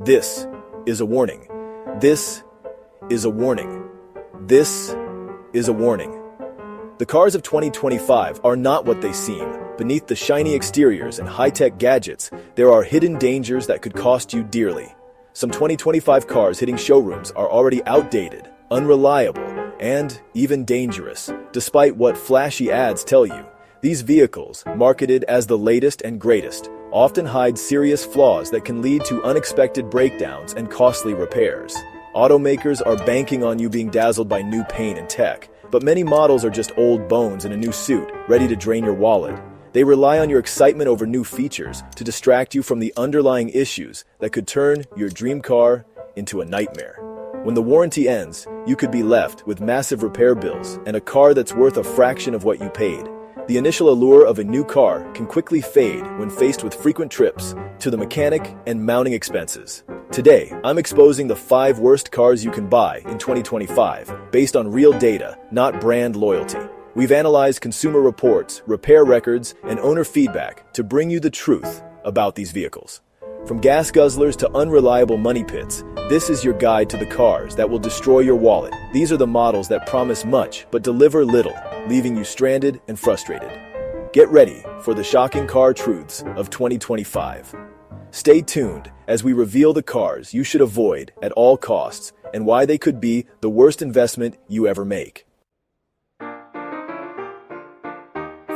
This is a warning. This is a warning. This is a warning. The cars of 2025 are not what they seem. Beneath the shiny exteriors and high-tech gadgets, there are hidden dangers that could cost you dearly. Some 2025 cars hitting showrooms are already outdated, unreliable, and even dangerous. Despite what flashy ads tell you, these vehicles, marketed as the latest and greatest, often hide serious flaws that can lead to unexpected breakdowns and costly repairs. Automakers are banking on you being dazzled by new paint and tech, but many models are just old bones in a new suit, ready to drain your wallet. They rely on your excitement over new features to distract you from the underlying issues that could turn your dream car into a nightmare. When the warranty ends, you could be left with massive repair bills and a car that's worth a fraction of what you paid. The initial allure of a new car can quickly fade when faced with frequent trips to the mechanic and mounting expenses. Today, I'm exposing the 5 worst cars you can buy in 2025 based on real data, not brand loyalty. We've analyzed consumer reports, repair records, and owner feedback to bring you the truth about these vehicles. From gas guzzlers to unreliable money pits, this is your guide to the cars that will destroy your wallet. These are the models that promise much but deliver little, leaving you stranded and frustrated. Get ready for the shocking car truths of 2025. Stay tuned as we reveal the cars you should avoid at all costs and why they could be the worst investment you ever make.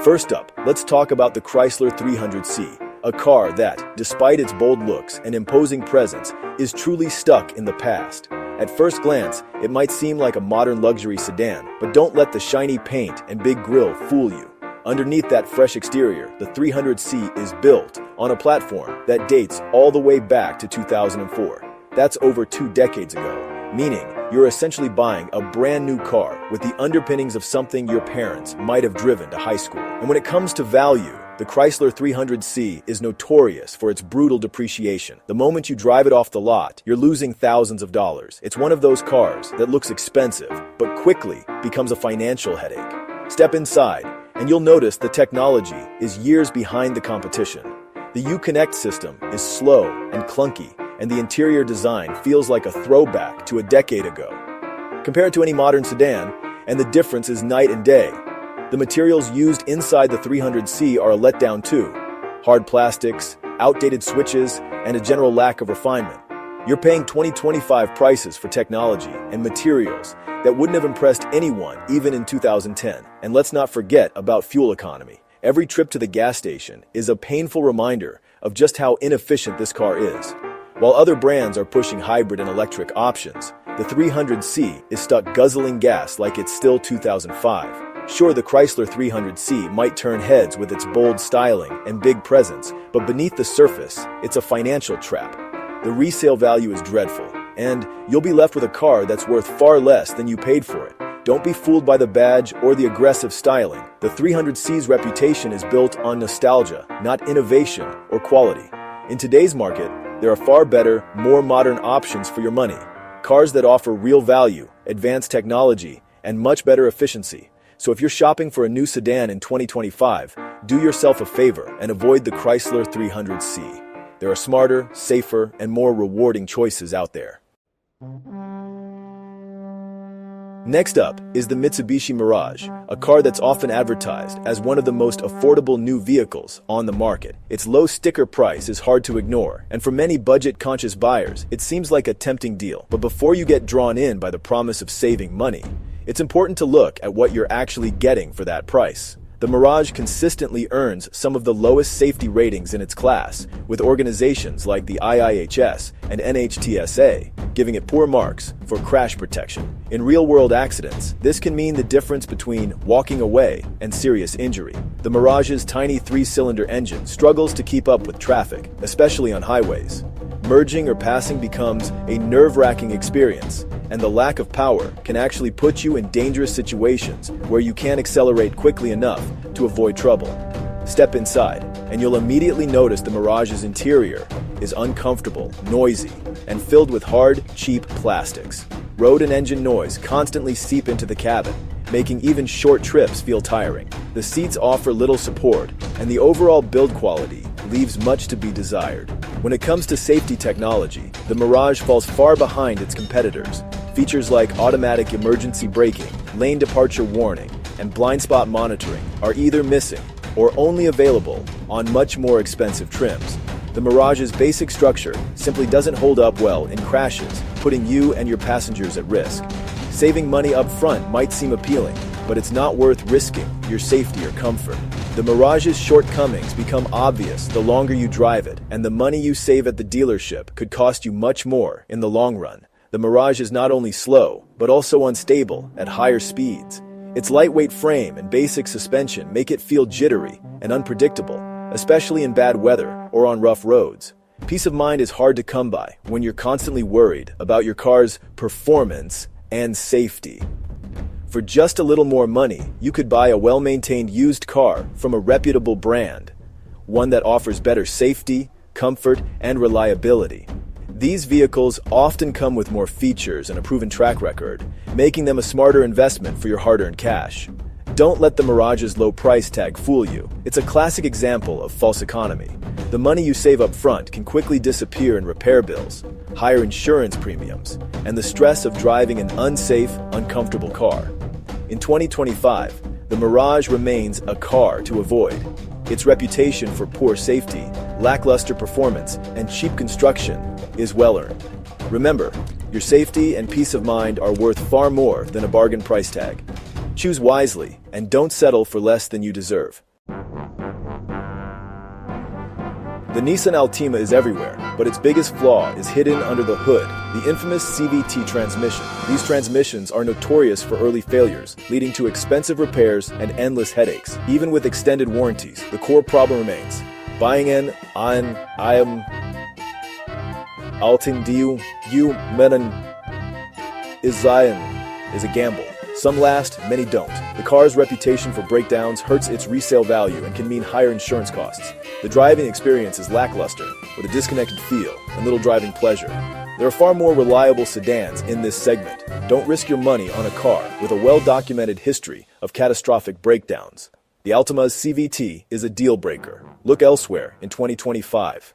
First up, let's talk about the Chrysler 300C, a car that, despite its bold looks and imposing presence, is truly stuck in the past. At first glance, it might seem like a modern luxury sedan, but don't let the shiny paint and big grille fool you. Underneath that fresh exterior, the 300C is built on a platform that dates all the way back to 2004. That's over 2 decades ago, meaning you're essentially buying a brand new car with the underpinnings of something your parents might have driven to high school. And when it comes to value, the Chrysler 300C is notorious for its brutal depreciation. The moment you drive it off the lot, you're losing thousands of dollars. It's one of those cars that looks expensive, but quickly becomes a financial headache. Step inside, and you'll notice the technology is years behind the competition. The Uconnect system is slow and clunky, and the interior design feels like a throwback to a decade ago. Compare it to any modern sedan, and the difference is night and day. The materials used inside the 300C are a letdown too. Hard plastics, outdated switches, and a general lack of refinement. You're paying 2025 prices for technology and materials that wouldn't have impressed anyone even in 2010. And let's not forget about fuel economy. Every trip to the gas station is a painful reminder of just how inefficient this car is. While other brands are pushing hybrid and electric options, the 300C is stuck guzzling gas like it's still 2005. Sure, the Chrysler 300C might turn heads with its bold styling and big presence, but beneath the surface, it's a financial trap. The resale value is dreadful, and you'll be left with a car that's worth far less than you paid for it. Don't be fooled by the badge or the aggressive styling. The 300C's reputation is built on nostalgia, not innovation or quality. In today's market, there are far better, more modern options for your money. Cars that offer real value, advanced technology, and much better efficiency. So if you're shopping for a new sedan in 2025, do yourself a favor and avoid the Chrysler 300C. There are smarter, safer, and more rewarding choices out there. Next up is the Mitsubishi Mirage, a car that's often advertised as one of the most affordable new vehicles on the market. Its low sticker price is hard to ignore, and for many budget-conscious buyers, it seems like a tempting deal. But before you get drawn in by the promise of saving money, it's important to look at what you're actually getting for that price. The Mirage consistently earns some of the lowest safety ratings in its class, with organizations like the IIHS and NHTSA giving it poor marks for crash protection. In real-world accidents, this can mean the difference between walking away and serious injury. The Mirage's tiny 3-cylinder engine struggles to keep up with traffic, especially on highways. Merging or passing becomes a nerve-wracking experience, and the lack of power can actually put you in dangerous situations where you can't accelerate quickly enough to avoid trouble. Step inside, and you'll immediately notice the Mirage's interior is uncomfortable, noisy, and filled with hard, cheap plastics. Road and engine noise constantly seep into the cabin, making even short trips feel tiring. The seats offer little support, and the overall build quality leaves much to be desired. When it comes to safety technology, the Mirage falls far behind its competitors. Features like automatic emergency braking, lane departure warning, and blind spot monitoring are either missing or only available on much more expensive trims. The Mirage's basic structure simply doesn't hold up well in crashes, putting you and your passengers at risk. Saving money up front might seem appealing, but it's not worth risking your safety or comfort. The Mirage's shortcomings become obvious the longer you drive it, and the money you save at the dealership could cost you much more in the long run. The Mirage is not only slow, but also unstable at higher speeds. Its lightweight frame and basic suspension make it feel jittery and unpredictable, especially in bad weather or on rough roads. Peace of mind is hard to come by when you're constantly worried about your car's performance and safety. For just a little more money, you could buy a well-maintained used car from a reputable brand, one that offers better safety, comfort, and reliability. These vehicles often come with more features and a proven track record, making them a smarter investment for your hard-earned cash. Don't let the Mirage's low price tag fool you. It's a classic example of false economy. The money you save up front can quickly disappear in repair bills, higher insurance premiums, and the stress of driving an unsafe, uncomfortable car. In 2025, the Mirage remains a car to avoid. Its reputation for poor safety, lackluster performance, and cheap construction is well-earned. Remember, your safety and peace of mind are worth far more than a bargain price tag. Choose wisely and don't settle for less than you deserve. The Nissan Altima is everywhere, but its biggest flaw is hidden under the hood, the infamous CVT transmission. These transmissions are notorious for early failures, leading to expensive repairs and endless headaches. Even with extended warranties, the core problem remains. Buying an Altin Diu Menon is a gamble. Some last, many don't. The car's reputation for breakdowns hurts its resale value and can mean higher insurance costs. The driving experience is lackluster, with a disconnected feel and little driving pleasure. There are far more reliable sedans in this segment. Don't risk your money on a car with a well-documented history of catastrophic breakdowns. The Altima's CVT is a deal breaker. Look elsewhere in 2025.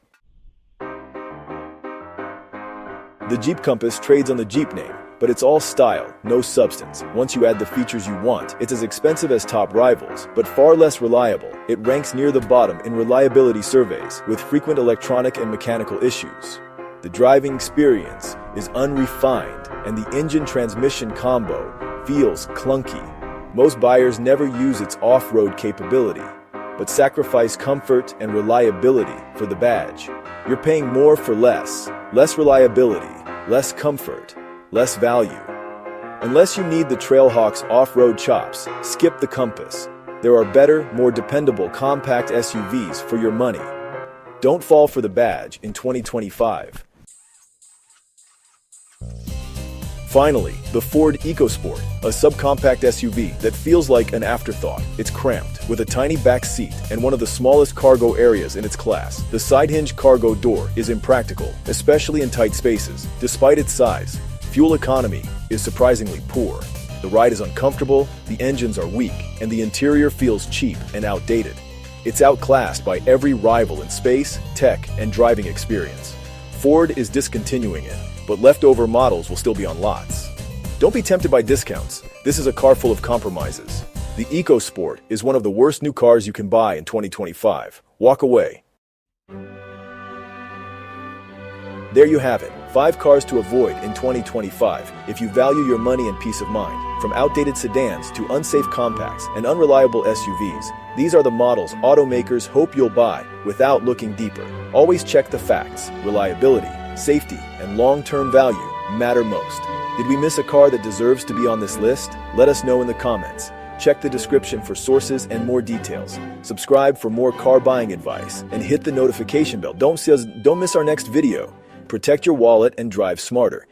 The Jeep Compass trades on the Jeep name, but it's all style, no substance. Once you add the features you want, it's as expensive as top rivals, but far less reliable. It ranks near the bottom in reliability surveys, with frequent electronic and mechanical issues. The driving experience is unrefined, and the engine-transmission combo feels clunky. Most buyers never use its off-road capability, but sacrifice comfort and reliability for the badge. You're paying more for less reliability, less comfort, less value. Unless you need the Trailhawk's off-road chops, skip the Compass. There are better, more dependable compact SUVs for your money. Don't fall for the badge in 2025. Finally, the Ford EcoSport, a subcompact SUV that feels like an afterthought. It's cramped, with a tiny back seat and one of the smallest cargo areas in its class. The side-hinge cargo door is impractical, especially in tight spaces. Despite its size, fuel economy is surprisingly poor. The ride is uncomfortable, the engines are weak, and the interior feels cheap and outdated. It's outclassed by every rival in space, tech, and driving experience. Ford is discontinuing it, but leftover models will still be on lots. Don't be tempted by discounts. This is a car full of compromises. The EcoSport is one of the worst new cars you can buy in 2025. Walk away. There you have it. 5 cars to avoid in 2025 if you value your money and peace of mind. From outdated sedans to unsafe compacts and unreliable SUVs, these are the models automakers hope you'll buy without looking deeper. Always check the facts. Reliability, safety, and long-term value matter most. Did we miss a car that deserves to be on this list? Let us know in the comments. Check the description for sources and more details. Subscribe for more car buying advice and hit the notification bell. Don't miss our next video. Protect your wallet and drive smarter.